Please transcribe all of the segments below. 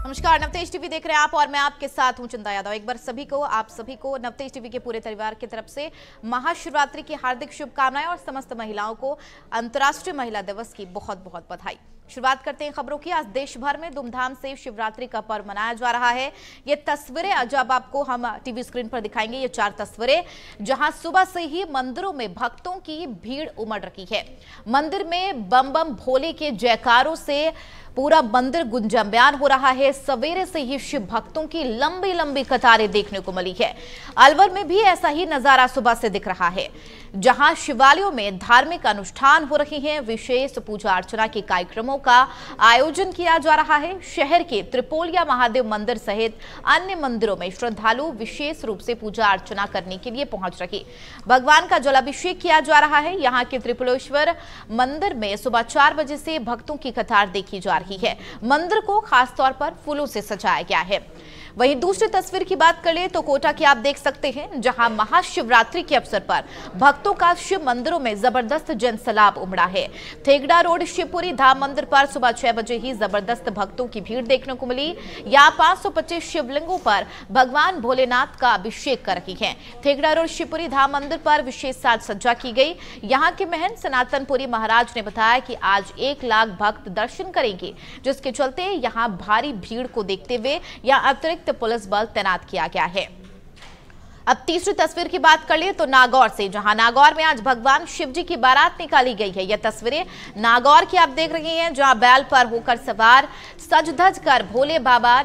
नमस्कार, नवतेज टीवी देख रहे हैं आप और मैं आपके साथ हूं चिंता यादव। एक बार आप सभी को नवतेज टीवी के पूरे परिवार की तरफ से महाशिवरात्रि की हार्दिक शुभकामनाएं और समस्त महिलाओं को अंतर्राष्ट्रीय महिला दिवस की बहुत बहुत बधाई। शुरुआत करते हैं खबरों की। आज देश भर में धूमधाम से शिवरात्रि का पर्व मनाया जा रहा है। ये तस्वीरें जब आपको हम टीवी स्क्रीन पर दिखाएंगे, ये 4 तस्वीरें जहां सुबह से ही मंदिरों में भक्तों की भीड़ उमड़ रही है। मंदिर में बम बम भोले के जयकारों से पूरा मंदिर गुंजायमान हो रहा है। सवेरे से ही शिव भक्तों की लंबी लंबी कतारें देखने को मिली है। अलवर में भी ऐसा ही नजारा सुबह से दिख रहा है, जहां शिवालयों में धार्मिक अनुष्ठान हो रहे हैं। विशेष पूजा अर्चना के कार्यक्रमों का आयोजन किया जा रहा है। शहर के त्रिपोलिया महादेव मंदिर सहित अन्य मंदिरों में श्रद्धालु विशेष रूप से पूजा अर्चना करने के लिए पहुंच रहे। भगवान का जलाभिषेक किया जा रहा है। यहाँ के त्रिपुलेश्वर मंदिर में सुबह 4 बजे से भक्तों की कतार देखी जा रही है। मंदिर को खासतौर पर फूलों से सजाया गया है। वहीं दूसरी तस्वीर की बात कर ले तो कोटा की आप देख सकते हैं, जहां महाशिवरात्रि के अवसर पर भक्तों का शिव मंदिरों में जबरदस्त जनसैलाब उमड़ा है। थेगड़ा रोड शिवपुरी धाम मंदिर पर सुबह 6 बजे ही जबरदस्त भक्तों की भीड़ देखने को मिली। यहाँ 525 शिवलिंगों पर भगवान भोलेनाथ का अभिषेक कर रही है। थेगड़ा रोड शिवपुरी धाम मंदिर पर विशेष साज सज्जा की गई। यहाँ के महंत सनातनपुरी महाराज ने बताया कि आज 1 लाख भक्त दर्शन करेंगे, जिसके चलते यहाँ भारी भीड़ को देखते हुए यहाँ अतिरिक्त पुलिस बल तैनात किया गया है। अब तीसरी तस्वीर की बात कर ले तो नागौर से, जहां नागौर में आज भगवान शिव जी की बारात निकाली गई है। यह तस्वीरें नागौर की आप देख रहे हैं, जहां बैल पर होकर सवार सज धज कर भोले बाबा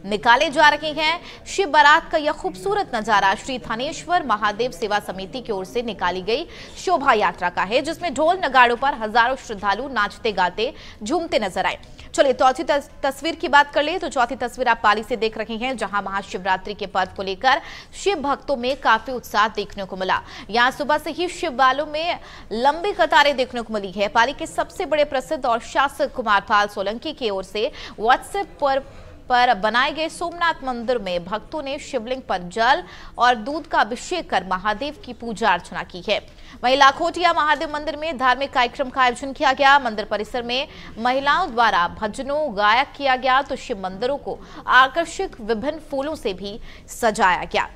निकाले जा रहे हैं। शिव बारात का यह खूबसूरत नजारा श्री थानेश्वर महादेव सेवा समिति की ओर से निकाली गई शोभा यात्रा का है, जिसमें ढोल नगाड़ों पर हजारों श्रद्धालु नाचते गाते झूमते नजर आए। चलिए चौथी तस्वीर की बात कर ले तो चौथी तस्वीर आप पाली से देख रहे हैं, जहां महाशिवरात्रि के पर्व को लेकर शिव भक्तों में काफी उत्साह देखने को मिला। यहां सुबह से ही शिव बालों में लंबी कतारें देखने को मिली है। पाली के सबसे बड़े प्रसिद्ध और शासक कुमार पाल सोलंकी की ओर से व्हाट्सएप पर बनाए गए सोमनाथ मंदिर में भक्तों ने शिवलिंग पर जल और दूध का अभिषेक कर महादेव की पूजा अर्चना की है। वहीं लाखोटिया महादेव मंदिर में धार्मिक कार्यक्रम का आयोजन किया गया। मंदिर परिसर में महिलाओं द्वारा भजनों गायक किया गया तो शिव मंदिरों को आकर्षक विभिन्न फूलों से भी सजाया गया।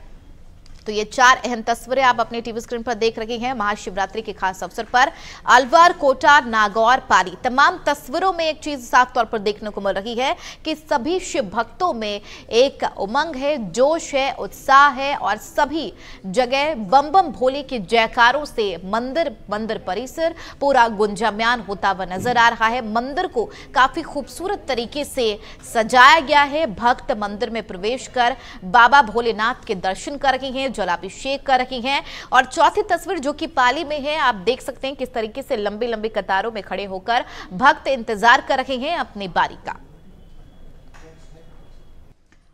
तो ये 4 अहम तस्वीरें आप अपने टीवी स्क्रीन पर देख रहे हैं महाशिवरात्रि के खास अवसर पर। अलवर, कोटा, नागौर, पाली, तमाम तस्वीरों में एक चीज साफ तौर पर देखने को मिल रही है कि सभी शिव भक्तों में एक उमंग है, जोश है, उत्साह है और सभी जगह बम बम भोले के जयकारों से मंदिर परिसर पूरा गुंजायमान होता हुआ नजर आ रहा है। मंदिर को काफी खूबसूरत तरीके से सजाया गया है। भक्त मंदिर में प्रवेश कर बाबा भोलेनाथ के दर्शन कर रहे हैं, जलाभिषेक कर रही हैं। और चौथी तस्वीर जो कि पाली में है, आप देख सकते हैं किस तरीके से लंबी लंबी कतारों में खड़े होकर भक्त इंतजार कर रहे हैं अपनी बारी का।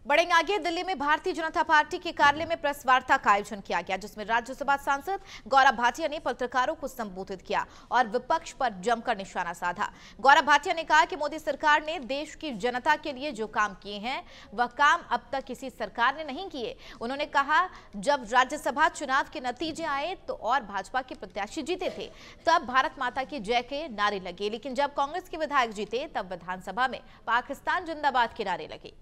बढ़ेंगे आगे। दिल्ली में भारतीय जनता पार्टी के कार्यालय में प्रेस वार्ता का आयोजन किया गया, जिसमें राज्यसभा सांसद गौरव भाटिया ने पत्रकारों को संबोधित किया और विपक्ष पर जमकर निशाना साधा। गौरव भाटिया ने कहा कि मोदी सरकार ने देश की जनता के लिए जो काम किए हैं वह काम अब तक किसी सरकार ने नहीं किए। उन्होंने कहा जब राज्यसभा चुनाव के नतीजे आए तो और भाजपा के प्रत्याशी जीते थे तब भारत माता की जय के नारे लगे, लेकिन जब कांग्रेस के विधायक जीते तब विधानसभा में पाकिस्तान जिंदाबाद के नारे लगे।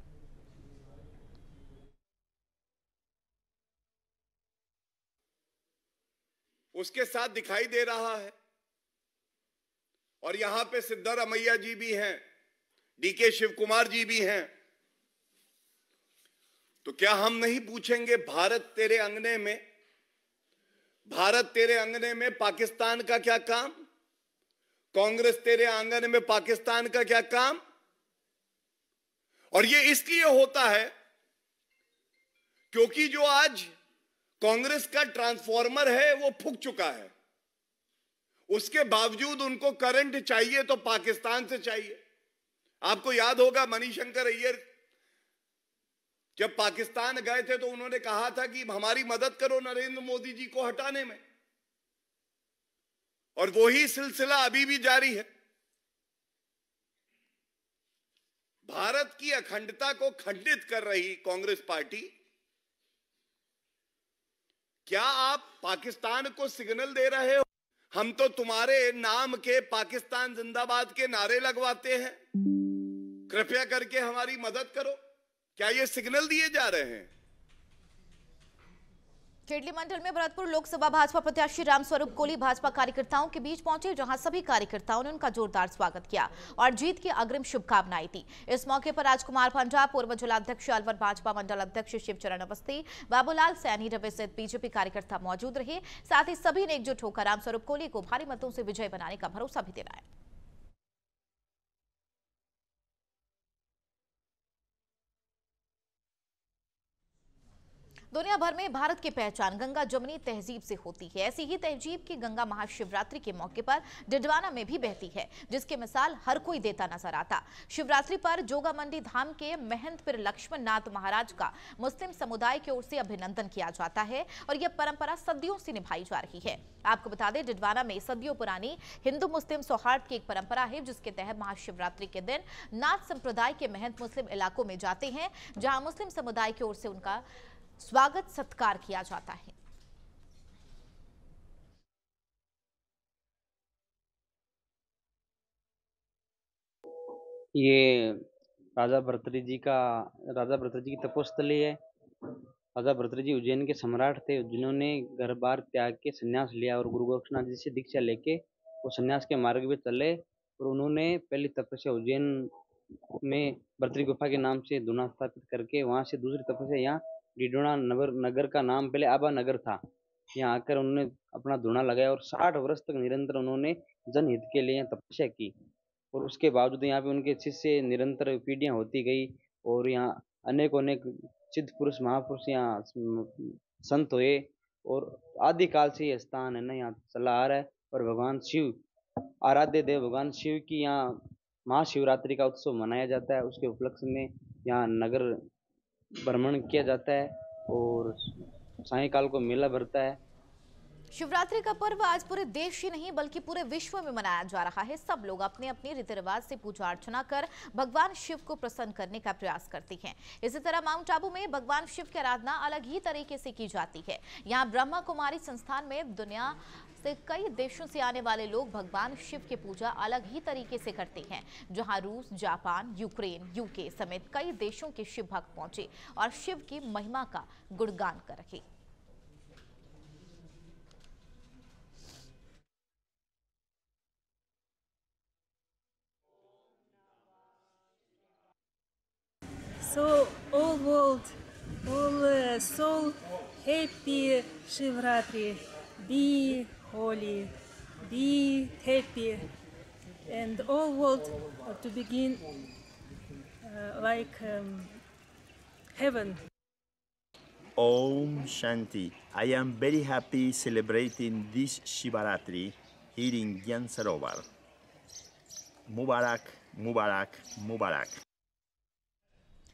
उसके साथ दिखाई दे रहा है। और यहां पे सिद्धारमैया जी भी हैं, डीके शिव कुमार जी भी हैं। तो क्या हम नहीं पूछेंगे भारत तेरे अंगने में पाकिस्तान का क्या काम? कांग्रेस तेरे आंगन में पाकिस्तान का क्या काम? और ये इसलिए होता है क्योंकि जो आज कांग्रेस का ट्रांसफॉर्मर है वो फूक चुका है। उसके बावजूद उनको करंट चाहिए तो पाकिस्तान से चाहिए। आपको याद होगा मणिशंकर अय्यर जब पाकिस्तान गए थे तो उन्होंने कहा था कि हमारी मदद करो नरेंद्र मोदी जी को हटाने में, और वही सिलसिला अभी भी जारी है। भारत की अखंडता को खंडित कर रही कांग्रेस पार्टी, क्या आप पाकिस्तान को सिग्नल दे रहे हो? हम तो तुम्हारे नाम के पाकिस्तान जिंदाबाद के नारे लगवाते हैं। कृपया करके हमारी मदद करो। क्या ये सिग्नल दिए जा रहे हैं? खेडली मंडल में भरतपुर लोकसभा भाजपा प्रत्याशी रामस्वरूप कोली भाजपा कार्यकर्ताओं के बीच पहुंचे, जहां सभी कार्यकर्ताओं ने उनका जोरदार स्वागत किया और जीत की अग्रिम शुभकामनाएं दी। इस मौके पर राजकुमार पंडा, पूर्व जिलाध्यक्ष अलवर भाजपा मंडल अध्यक्ष शिवचरण अवस्थी, बाबूलाल सैनी, रवि सहित बीजेपी कार्यकर्ता मौजूद रहे। साथ ही सभी ने एकजुट होकर रामस्वरूप कोली को भारी मतों से विजय बनाने का भरोसा भी दिलाया। दुनिया भर में भारत की पहचान गंगा जमुनी तहजीब से होती है। ऐसी ही तहजीब की गंगा महाशिवरात्रि के मौके पर डिडवाना में भी बहती है, जिसकी मिसाल हर कोई देता नजर आता। शिवरात्रि पर जोगामंडी धाम के महंत पीर लक्ष्मण नाथ महाराज का मुस्लिम समुदाय की ओर से अभिनंदन किया जाता है और यह परंपरा सदियों से निभाई जा रही है। आपको बता दें, डिडवाना में सदियों पुरानी हिंदू मुस्लिम सौहार्द की एक परंपरा है, जिसके तहत महाशिवरात्रि के दिन नाथ संप्रदाय के महंत मुस्लिम इलाकों में जाते हैं, जहां मुस्लिम समुदाय की ओर से उनका स्वागत सत्कार किया जाता है। ये राजा भर्तृहरि जी की तपोस्थली है। राजा भर्तृहरि जी उज्जैन के सम्राट थे, जिन्होंने घर बार त्याग के संन्यास लिया और गुरु गोरक्षनाथ जी से दीक्षा लेके वो संन्यास के मार्ग पे चले। और उन्होंने पहली तपस्या उज्जैन में भर्तृहरि गुफा के नाम से धुना स्थापित करके, वहां से दूसरी तपस्या यहाँ डिडोना नगर का नाम पहले आबा नगर था, यहाँ आकर उन्होंने अपना धुना लगाया और 60 वर्ष तक निरंतर उन्होंने जनहित के लिए तपस्या की। और उसके बावजूद यहाँ पे उनके शिष्य निरंतर पीढ़ियां होती गई और यहाँ अनेक सिद्ध पुरुष महापुरुष यहाँ संत हुए और आदिकाल से यह स्थान है ना यहाँ चला आ रहा है। और भगवान शिव, आराध्य देव भगवान शिव की यहाँ महाशिवरात्रि का उत्सव मनाया जाता है। उसके उपलक्ष्य में यहाँ नगर भ्रमण किया जाता है और सायंकाल को मेला भरता है। शिवरात्रि का पर्व आज पूरे देश ही नहीं बल्कि पूरे विश्व में मनाया जा रहा है। सब लोग अपने अपने रीति रिवाज से पूजा अर्चना कर भगवान शिव को प्रसन्न करने का प्रयास करते हैं। इसी तरह माउंट आबू में भगवान शिव की आराधना अलग ही तरीके से की जाती है। यहाँ ब्रह्मा कुमारी संस्थान में दुनिया से कई देशों से आने वाले लोग भगवान शिव की पूजा अलग ही तरीके से करते हैं, जहां रूस, जापान, यूक्रेन, यूके समेत कई देशों के शिव भक्त पहुंचे और शिव की महिमा का गुणगान कर रहे। So all world, all soul, happy Shivratri. Be holy, be happy, and all world to begin like heaven. Om Shanti. I am very happy celebrating this Shivaratri here in Gyan Sarovar. Mubarak, Mubarak, Mubarak.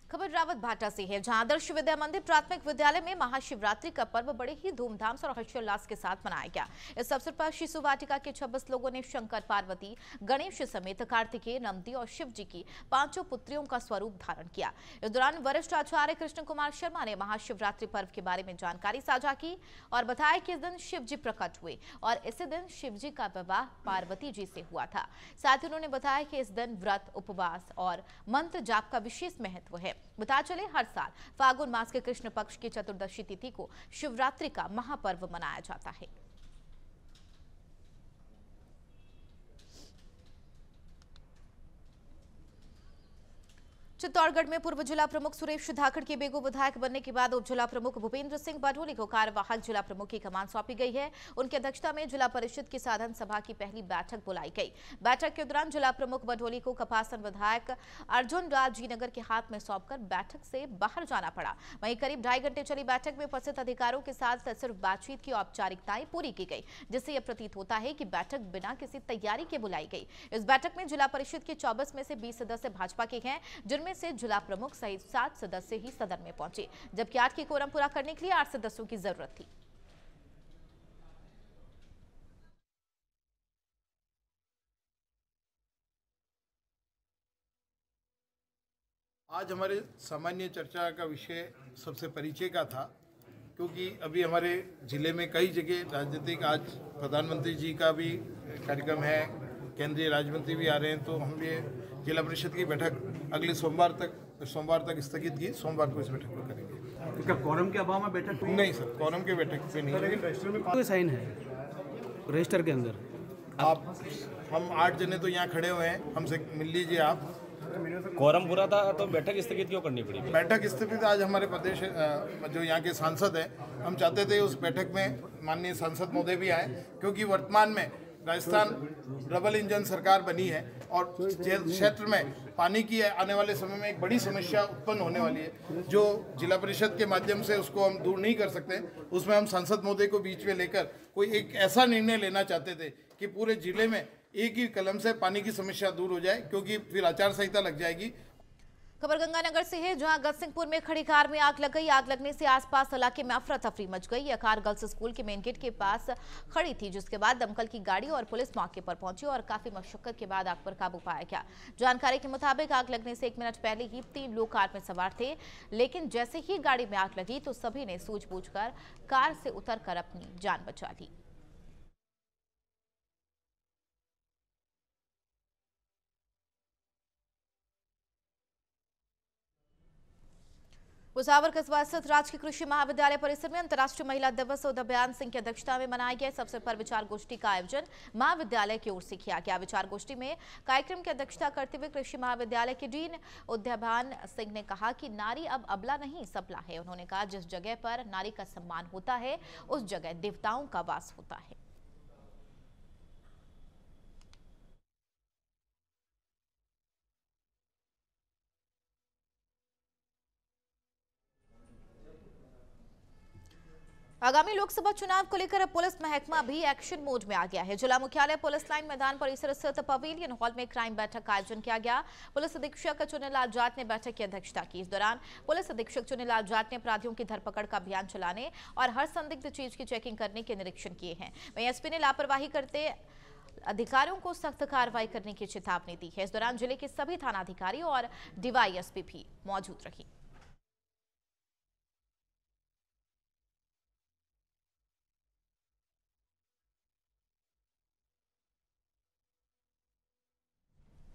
खबर रावत भाटा से है, जहां आदर्श विद्या मंदिर प्राथमिक विद्यालय में महाशिवरात्रि का पर्व बड़े ही धूमधाम से और हर्षोल्लास के साथ मनाया गया। इस अवसर पर शिशु वाटिका के 26 लोगों ने शंकर, पार्वती, गणेश समेत कार्तिकेय, नंदी और शिव जी की 5 पुत्रियों का स्वरूप धारण किया। इस दौरान वरिष्ठ आचार्य कृष्ण कुमार शर्मा ने महाशिवरात्रि पर्व के बारे में जानकारी साझा की और बताया कि इस दिन शिव जी प्रकट हुए और इसी दिन शिव जी का विवाह पार्वती जी से हुआ था। साथ ही उन्होंने बताया कि इस दिन व्रत, उपवास और मंत्र जाप का विशेष महत्व है। बता चले, हर साल फागुन मास के कृष्ण पक्ष की चतुर्दशी तिथि को शिवरात्रि का महापर्व मनाया जाता है। चित्तौड़गढ़ में पूर्व जिला प्रमुख सुरेश धाकड़ के बेगू विधायक बनने के बाद उप जिला प्रमुख भूपेंद्र सिंह बाढोली को कार्यवाहक जिला प्रमुख की कमान सौंपी गई है। उनकी अध्यक्षता में जिला परिषद की साधन सभा की पहली बैठक बुलाई गई। बैठक के दौरान जिला प्रमुख बाढोली को कपासन विधायक अर्जुन राज जीनगर के हाथ में सौंपकर बैठक से बाहर जाना पड़ा। वहीं करीब 2.5 घंटे चली बैठक में उपस्थित अधिकारियों के साथ सिर्फ बातचीत की औपचारिकताएं पूरी की गई, जिससे यह प्रतीत होता है कि बैठक बिना किसी तैयारी के बुलाई गई। इस बैठक में जिला परिषद के 24 में से 20 सदस्य भाजपा के हैं, जिनमें से जिला प्रमुख सहित 7 सदस्य ही सदन में पहुंचे, जबकि 8 की कोरम पूरा करने के लिए 8 सदस्यों की जरूरत थी। आज हमारे सामान्य चर्चा का विषय सबसे परिचय का था, क्योंकि अभी हमारे जिले में कई जगह राजनीतिक, आज प्रधानमंत्री जी का भी कार्यक्रम है, केंद्रीय राज्य मंत्री भी आ रहे हैं, तो हम ये जिला परिषद की बैठक अगले सोमवार तक स्थगित की, सोमवार को इस बैठक को करेंगे। क्या कोरम के अभाव में बैठक हुई? नहीं सर, कोरम के बैठक पे नहीं। कोई साइन है रजिस्टर के अंदर? हम 8 जने तो यहाँ खड़े हुए हैं, हमसे मिल लीजिए आप। कोरम पूरा था तो बैठक स्थगित क्यों करनी पड़ी? बैठक स्थगित आज हमारे प्रदेश जो यहाँ के सांसद हैं, हम चाहते थे उस बैठक में माननीय सांसद महोदय भी आए, क्योंकि वर्तमान में राजस्थान डबल इंजन सरकार बनी है और क्षेत्र में पानी की आने वाले समय में एक बड़ी समस्या उत्पन्न होने वाली है, जो जिला परिषद के माध्यम से उसको हम दूर नहीं कर सकते। उसमें हम सांसद महोदय को बीच में लेकर कोई एक ऐसा निर्णय लेना चाहते थे कि पूरे जिले में एक ही कलम से पानी की समस्या दूर हो जाए, क्योंकि फिर आचार संहिता लग जाएगी। खबर गंगानगर से है, जहां गजसिंहपुर में खड़ी कार में आग लग गई। आग लगने से आसपास इलाके में अफरा तफरी मच गई। यह कार गर्ल्स स्कूल के मेन गेट के पास खड़ी थी, जिसके बाद दमकल की गाड़ी और पुलिस मौके पर पहुंची और काफी मशक्कत के बाद आग पर काबू पाया गया। जानकारी के मुताबिक आग लगने से 1 मिनट पहले ही 3 लोग कार में सवार थे, लेकिन जैसे ही गाड़ी में आग लगी तो सभी ने सूझबूझकर कार से उतरकर अपनी जान बचा ली। भुसावर कस्बा स्थित राजकीय कृषि महाविद्यालय परिसर में अंतर्राष्ट्रीय महिला दिवस उद्धव बयान सिंह की अध्यक्षता में मनाया गया। इस अवसर पर विचार गोष्ठी का आयोजन महाविद्यालय की ओर से किया गया। विचार गोष्ठी में कार्यक्रम की अध्यक्षता करते हुए कृषि महाविद्यालय के डीन उद्धव बयान सिंह ने कहा कि नारी अब अबला नहीं सबला है। उन्होंने कहा, जिस जगह पर नारी का सम्मान होता है उस जगह देवताओं का वास होता है। आगामी लोकसभा चुनाव को लेकर अब पुलिस महकमा भी एक्शन मोड में आ गया है। जिला मुख्यालय पुलिस लाइन मैदान परिसर स्थित पवेलियन हॉल में क्राइम बैठक का आयोजन किया गया। पुलिस अधीक्षक चुनीलाल जाट ने बैठक की अध्यक्षता की। इस दौरान पुलिस अधीक्षक चुनीलाल जाट ने अपराधियों की धरपकड़ का अभियान चलाने और हर संदिग्ध चीज की चेकिंग करने के निरीक्षण किए हैं। वहीं एसपी ने लापरवाही करते अधिकारियों को सख्त कार्रवाई करने की चेतावनी दी है। इस दौरान जिले के सभी थानाधिकारी और डीवाईएसपी भी मौजूद रही।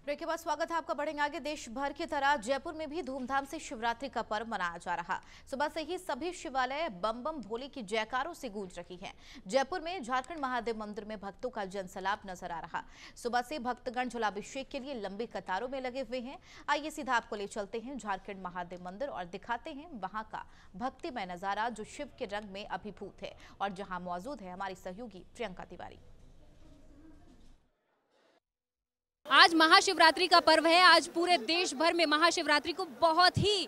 ब्रेक के बाद स्वागत है आपका। बढ़ेंगे आगे। देश भर की तरह जयपुर में भी धूमधाम से शिवरात्रि का पर्व मनाया जा रहा। सुबह से ही सभी शिवालय बम बम भोले की जयकारों से गूंज रही हैं। जयपुर में झारखंड महादेव मंदिर में भक्तों का जनसैलाब नजर आ रहा। सुबह से भक्तगण जलाभिषेक के लिए लंबी कतारों में लगे हुए हैं। आइए सीधा आपको ले चलते हैं झारखंड महादेव मंदिर और दिखाते हैं वहां का भक्तिमय नजारा, जो शिव के रंग में अभिभूत है और जहां मौजूद है हमारी सहयोगी प्रियंका तिवारी। आज महाशिवरात्रि का पर्व है। आज पूरे देश भर में महाशिवरात्रि को बहुत ही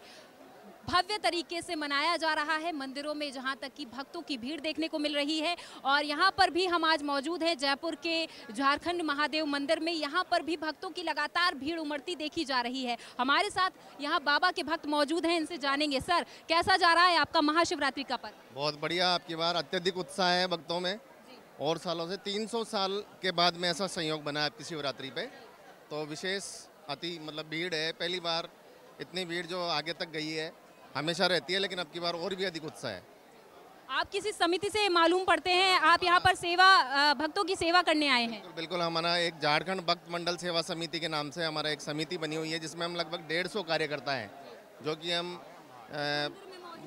भव्य तरीके से मनाया जा रहा है। मंदिरों में जहां तक कि भक्तों की भीड़ देखने को मिल रही है और यहां पर भी हम आज मौजूद हैं जयपुर के झारखंड महादेव मंदिर में। यहां पर भी भक्तों की लगातार भीड़ उमड़ती देखी जा रही है। हमारे साथ यहां बाबा के भक्त मौजूद हैं, इनसे जानेंगे। सर, कैसा जा रहा है आपका महाशिवरात्रि का पर्व? बहुत बढ़िया। आपकी बार अत्यधिक उत्साह है भक्तों में और सालों से 300 साल के बाद में ऐसा संयोग बना है आपकी शिवरात्रि पे, तो विशेष अति भीड़ है। पहली बार इतनी भीड़ जो आगे तक गई है, हमेशा रहती है लेकिन अब की बार और भी अधिक उत्साह है। आप किसी समिति से मालूम पड़ते हैं, आप यहाँ पर सेवा भक्तों की सेवा करने आए हैं? बिल्कुल, हमारा एक झारखंड भक्त मंडल सेवा समिति के नाम से हमारा एक समिति बनी हुई है, जिसमें हम लगभग 150 कार्यकर्ता हैं, जो कि हम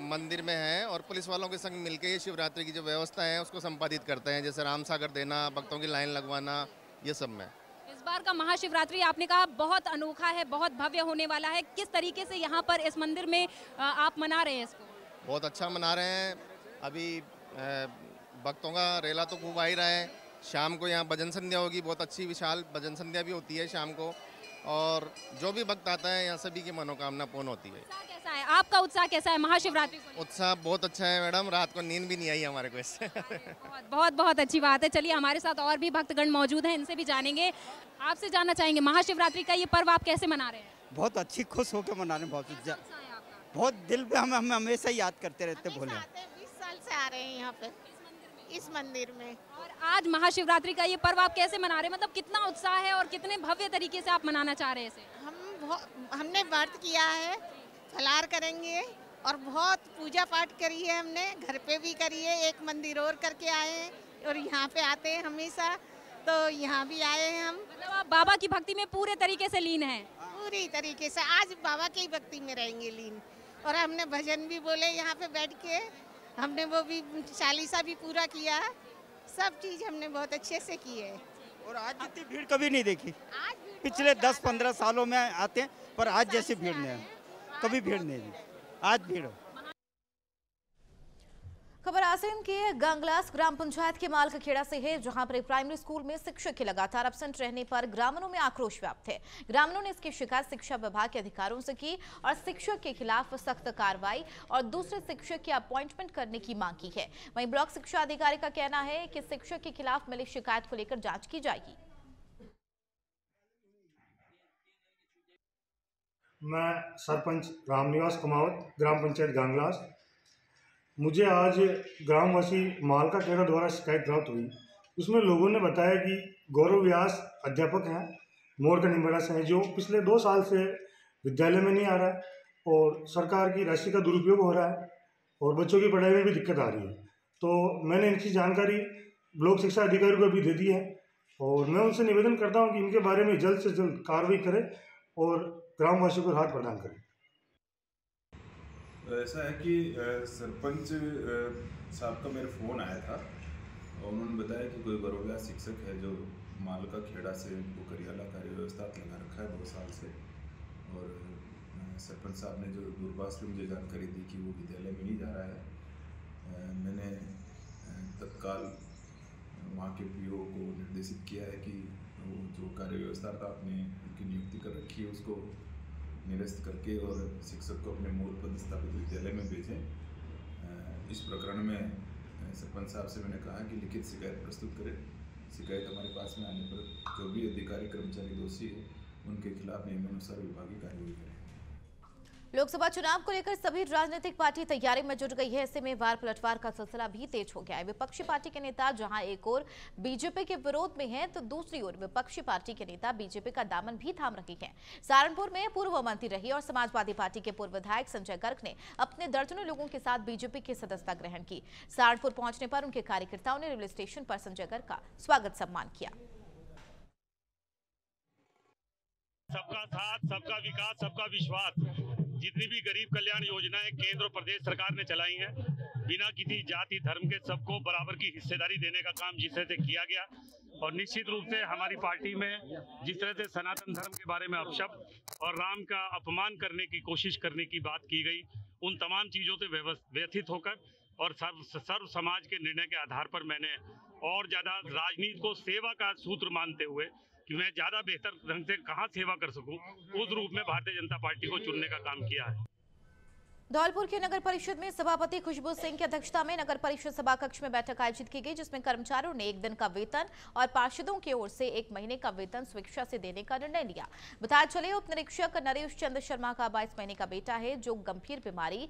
मंदिर में हैं और पुलिस वालों के संग मिलकर ये शिवरात्रि की जो व्यवस्था है उसको संपादित करते हैं, जैसे राम सागर देना, भक्तों की लाइन लगवाना, ये सब में। इस बार का महाशिवरात्रि आपने कहा बहुत अनोखा है, बहुत भव्य होने वाला है। किस तरीके से यहाँ पर इस मंदिर में आप मना रहे हैं इसको? बहुत अच्छा मना रहे हैं। अभी भक्तों का रेला तो खूब आ ही रहा है। शाम को यहाँ भजन संध्या होगी, बहुत अच्छी विशाल भजन संध्या भी होती है शाम को, और जो भी भक्त आता है यहाँ सभी की मनोकामना पूर्ण होती है। कैसा है आपका उत्साह, कैसा है महाशिवरात्रि को? उत्साह बहुत अच्छा है मैडम, रात को नींद भी नहीं आई हमारे को इससे। बहुत बहुत अच्छी बात है। चलिए, हमारे साथ और भी भक्तगण मौजूद हैं, इनसे भी जानेंगे। आपसे जानना चाहेंगे, महाशिवरात्रि का ये पर्व आप कैसे मना रहे हैं? बहुत अच्छी, खुश होकर मना रहे हैं। बहुत दिल पे हम हमेशा याद करते रहते भोले। 20 साल से आ रहे हैं यहाँ पे इस मंदिर में। और आज महाशिवरात्रि का ये पर्व आप कैसे मना रहे हैं? मतलब कितना उत्साह है और कितने भव्य तरीके से आप मनाना चाह रहे हैं इसे? हमने व्रत किया है, फलार करेंगे और बहुत पूजा पाठ करी है, हमने घर पे भी करी है, एक मंदिर और करके आए हैं और यहाँ पे आते हैं हमेशा, तो यहाँ भी आए हैं हम। मतलब आप बाबा की भक्ति में पूरे तरीके से लीन हैं? पूरी तरीके से आज बाबा की भक्ति में रहेंगे लीन। और हमने भजन भी बोले यहाँ पे बैठ के, हमने वो भी चालीसा भी पूरा किया, सब चीज हमने बहुत अच्छे से की है। और आज जितनी भीड़ कभी नहीं देखी, पिछले 10-15 सालों में आते हैं पर आज जैसी भीड़ नहीं है, कभी भीड़ नहीं थी, आज भीड़। खबर आसिम के गंगलास ग्राम पंचायत के माल का खेड़ा से है, जहां पर एक प्राइमरी स्कूल में शिक्षक के लगातार एब्सेंट रहने पर ग्रामीणों में आक्रोश व्याप्त है। ग्रामीणों ने इसकी शिकायत शिक्षा विभाग के अधिकारियों से की और शिक्षक के खिलाफ सख्त कार्रवाई और दूसरे शिक्षक की अपॉइंटमेंट करने की मांग की है। वहीं ब्लॉक शिक्षा अधिकारी का कहना है कि शिक्षक के खिलाफ मिली शिकायत को लेकर जाँच की जाएगी। मैं सरपंच रामनिवास कुमावत, ग्राम पंचायत गांगलास। मुझे आज ग्रामवासी माल का खेड़ा द्वारा शिकायत प्राप्त हुई। उसमें लोगों ने बताया कि गौरव व्यास अध्यापक हैं, मोर का निम्बड़ा से हैं, जो पिछले 2 साल से विद्यालय में नहीं आ रहा है और सरकार की राशि का दुरुपयोग हो रहा है और बच्चों की पढ़ाई में भी दिक्कत आ रही है। तो मैंने इनकी जानकारी ब्लॉक शिक्षा अधिकारी को भी दे दी है और मैं उनसे निवेदन करता हूँ कि इनके बारे में जल्द से जल्द कार्रवाई करें और ग्रामवासियों को राहत प्रदान करें। ऐसा है कि सरपंच साहब का मेरे फ़ोन आया था और उन्होंने बताया कि कोई गौरवव्यास शिक्षक है जो माल का खेड़ा से वो करियाला कार्य व्यवस्था लगा रखा है 2 साल से। और सरपंच साहब ने जो दूरभाष पे मुझे जानकारी दी कि वो विद्यालय में नहीं जा रहा है, मैंने तत्काल वहाँ के पीओ को निर्देशित किया है कि वो जो कार्य व्यवस्था था आपने उनकी नियुक्ति कर रखी है उसको निरस्त करके और शिक्षक को अपने मूल पदस्थापित विद्यालय में भेजें। इस प्रकरण में सरपंच साहब से मैंने कहा कि लिखित शिकायत प्रस्तुत करें। शिकायत हमारे पास में आने पर जो भी अधिकारी कर्मचारी दोषी है उनके खिलाफ नियमानुसार विभागीय कार्रवाई करें। लोकसभा चुनाव को लेकर सभी राजनीतिक पार्टी तैयारी में जुट गई है। ऐसे में वार पलटवार का सिलसिला भी तेज हो गया है। विपक्षी पार्टी के नेता जहां एक ओर बीजेपी के विरोध में हैं, तो दूसरी ओर विपक्षी पार्टी के नेता बीजेपी का दामन भी थाम रहे हैं। सहारनपुर में पूर्व मंत्री रही और समाजवादी पार्टी के पूर्व विधायक संजय गर्ग ने अपने दर्जनों लोगों के साथ बीजेपी की सदस्यता ग्रहण की। सहारनपुर पहुंचने पर उनके कार्यकर्ताओं ने रेलवे स्टेशन पर संजय गर्ग का स्वागत सम्मान किया। सबका साथ, सबका विकास, सबका विश्वास, जितनी भी गरीब कल्याण योजनाएं केंद्र और प्रदेश सरकार ने चलाई हैं, बिना किसी जाति धर्म के सबको बराबर की हिस्सेदारी देने का काम जिस तरह से किया गया। और निश्चित रूप से हमारी पार्टी में जिस तरह से सनातन धर्म के बारे में अपशब्द और राम का अपमान करने की कोशिश करने की बात की गई, उन तमाम चीज़ों से व्यथित होकर और सर्व समाज के निर्णय के आधार पर मैंने और ज़्यादा राजनीति को सेवा का सूत्र मानते हुए कि मैं ज़्यादा बेहतर ढंग से कहाँ सेवा कर सकूं, उस रूप में भारतीय जनता पार्टी को चुनने का काम किया है। धौलपुर के नगर परिषद में सभापति खुशबू सिंह की अध्यक्षता में नगर परिषद सभा कक्ष में बैठक आयोजित की गई, जिसमें कर्मचारियों ने 1 दिन का वेतन और पार्षदों की ओर से 1 महीने का वेतन स्वेच्छा से देने का निर्णय लिया। बताया चले उप निरीक्षक नरेश चंद्र शर्मा का 22 महीने का बेटा है, जो गंभीर बीमारी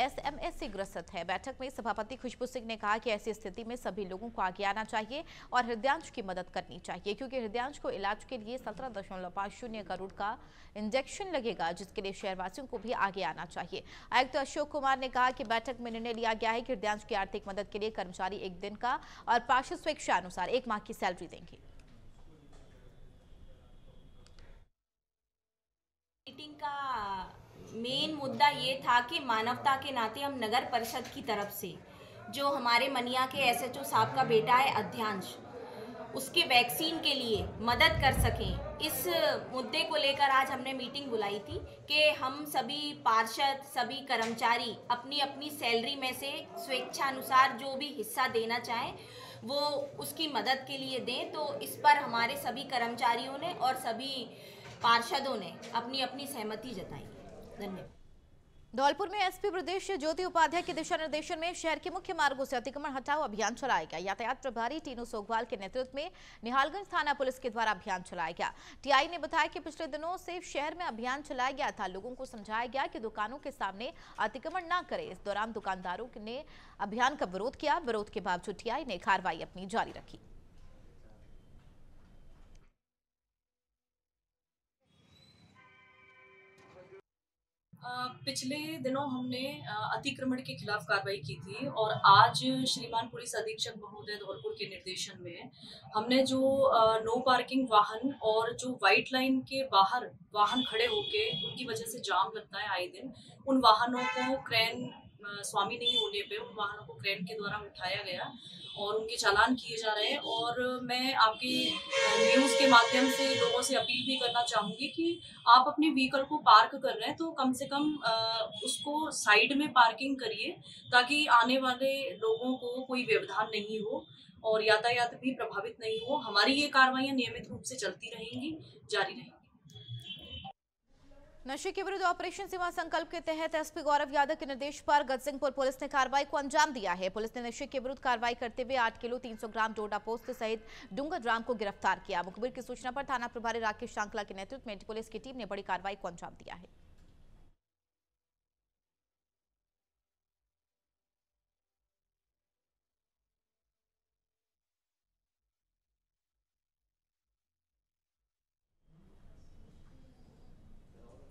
SMS से ग्रसित है। बैठक में सभापति खुशबू सिंह ने कहा कि ऐसी स्थिति में सभी लोगों को आगे आना चाहिए और हृदयांश की मदद करनी चाहिए, क्योंकि हृदयांश को इलाज के लिए 17.50 करोड़ का इंजेक्शन लगेगा, जिसके लिए शहरवासियों को भी आगे आना चाहिए। आयुक्त अशोक कुमार ने कहा कि बैठक में निर्णय लिया गया है कि हृदयांश की आर्थिक मदद के लिए कर्मचारी 1 दिन का और पार्षद स्वेच्छा अनुसार 1 माह की सैलरी देंगे। मीटिंग का मेन मुद्दा ये था कि मानवता के नाते हम नगर परिषद की तरफ से जो हमारे मनिया के SHO साहब का बेटा है अध्यांश, उसके वैक्सीन के लिए मदद कर सकें, इस मुद्दे को लेकर आज हमने मीटिंग बुलाई थी कि हम सभी पार्षद, सभी कर्मचारी अपनी अपनी सैलरी में से स्वेच्छानुसार जो भी हिस्सा देना चाहें वो उसकी मदद के लिए दें। तो इस पर हमारे सभी कर्मचारियों ने और सभी पार्षदों ने अपनी अपनी सहमति जताई। धन्यवाद। धौलपुर में एसपी प्रदेश ज्योति उपाध्याय के दिशा निर्देशन में शहर के मुख्य मार्गों से अतिक्रमण हटाओ अभियान चलाया गया। यातायात प्रभारी टीनू सोगवाल के नेतृत्व में निहालगंज थाना पुलिस के द्वारा अभियान चलाया गया। टीआई ने बताया कि पिछले दिनों से शहर में अभियान चलाया गया था। लोगों को समझाया गया कि दुकानों के सामने अतिक्रमण न करें। इस दौरान दुकानदारों ने अभियान का विरोध किया। विरोध के बावजूद टीआई ने कार्रवाई अपनी जारी रखी। पिछले दिनों हमने अतिक्रमण के खिलाफ कार्रवाई की थी और आज श्रीमान पुलिस अधीक्षक महोदय धौलपुर के निर्देशन में हमने जो नो पार्किंग वाहन और जो व्हाइट लाइन के बाहर वाहन खड़े होके उनकी वजह से जाम लगता है आए दिन, उन वाहनों को क्रेन स्वामी नहीं होने पे उन वाहनों को क्रेन के द्वारा उठाया गया और उनके चालान किए जा रहे हैं। और मैं आपकी न्यूज़ के माध्यम से लोगों से अपील भी करना चाहूँगी कि आप अपने व्हीकल को पार्क कर रहे हैं तो कम से कम उसको साइड में पार्किंग करिए ताकि आने वाले लोगों को कोई व्यवधान नहीं हो और यातायात भी प्रभावित नहीं हो। हमारी ये कार्रवाइयाँ नियमित रूप से चलती रहेंगी, जारी रहेंगी। नशे के विरुद्ध ऑपरेशन सीमा संकल्प के तहत एसपी गौरव यादव के निर्देश पर गजसिंहपुर पुलिस ने कार्रवाई को अंजाम दिया है। पुलिस ने नशे के विरुद्ध कार्रवाई करते हुए 8 किलो 300 ग्राम डोडा पोस्त सहित डूंगर राम को गिरफ्तार किया। मुखबिर की सूचना पर थाना प्रभारी राकेश शांकला के नेतृत्व में पुलिस की टीम ने बड़ी कार्रवाई को अंजाम दिया है।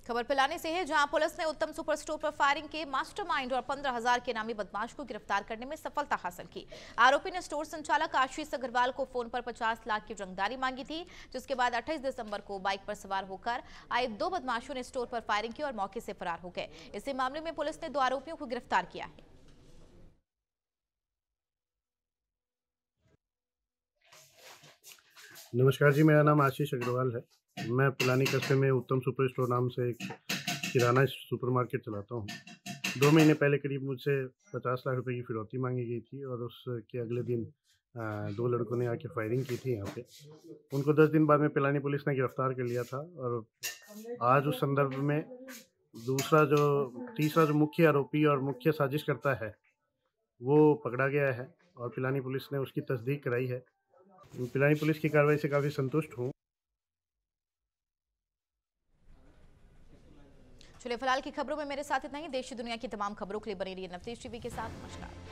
खबर पिलाने से है, जहां पुलिस ने उत्तम सुपर स्टोर पर फायरिंग के मास्टरमाइंड और 15,000 के नामी बदमाश को गिरफ्तार करने में सफलता हासिल की। आरोपी ने स्टोर संचालक आशीष अग्रवाल को फोन पर 50 लाख की रंगदारी मांगी थी, जिसके बाद 28 दिसंबर को बाइक पर सवार होकर आए 2 बदमाशों ने स्टोर पर फायरिंग की और मौके से फरार हो गए। इसी मामले में पुलिस ने 2 आरोपियों को गिरफ्तार किया है। नमस्कार जी, मेरा नाम आशीष अग्रवाल है। मैं पिलानी कस्बे में उत्तम सुपर स्टोर नाम से एक किराना सुपरमार्केट चलाता हूँ। 2 महीने पहले करीब मुझसे 50 लाख रुपए की फिरौती मांगी गई थी और उसके अगले दिन 2 लड़कों ने आके फायरिंग की थी यहाँ पे। उनको 10 दिन बाद में पिलानी पुलिस ने गिरफ्तार कर लिया था और आज उस संदर्भ में तीसरा जो मुख्य आरोपी और मुख्य साजिश करता है वो पकड़ा गया है और पिलानी पुलिस ने उसकी तस्दीक कराई है। पिलानी पुलिस की कार्रवाई से काफ़ी संतुष्ट हूँ। चलिए, फिलहाल की खबरों में मेरे साथ इतना ही। देश दुनिया की तमाम खबरों के लिए बने रहिए नवतेज टीवी के साथ। नमस्कार।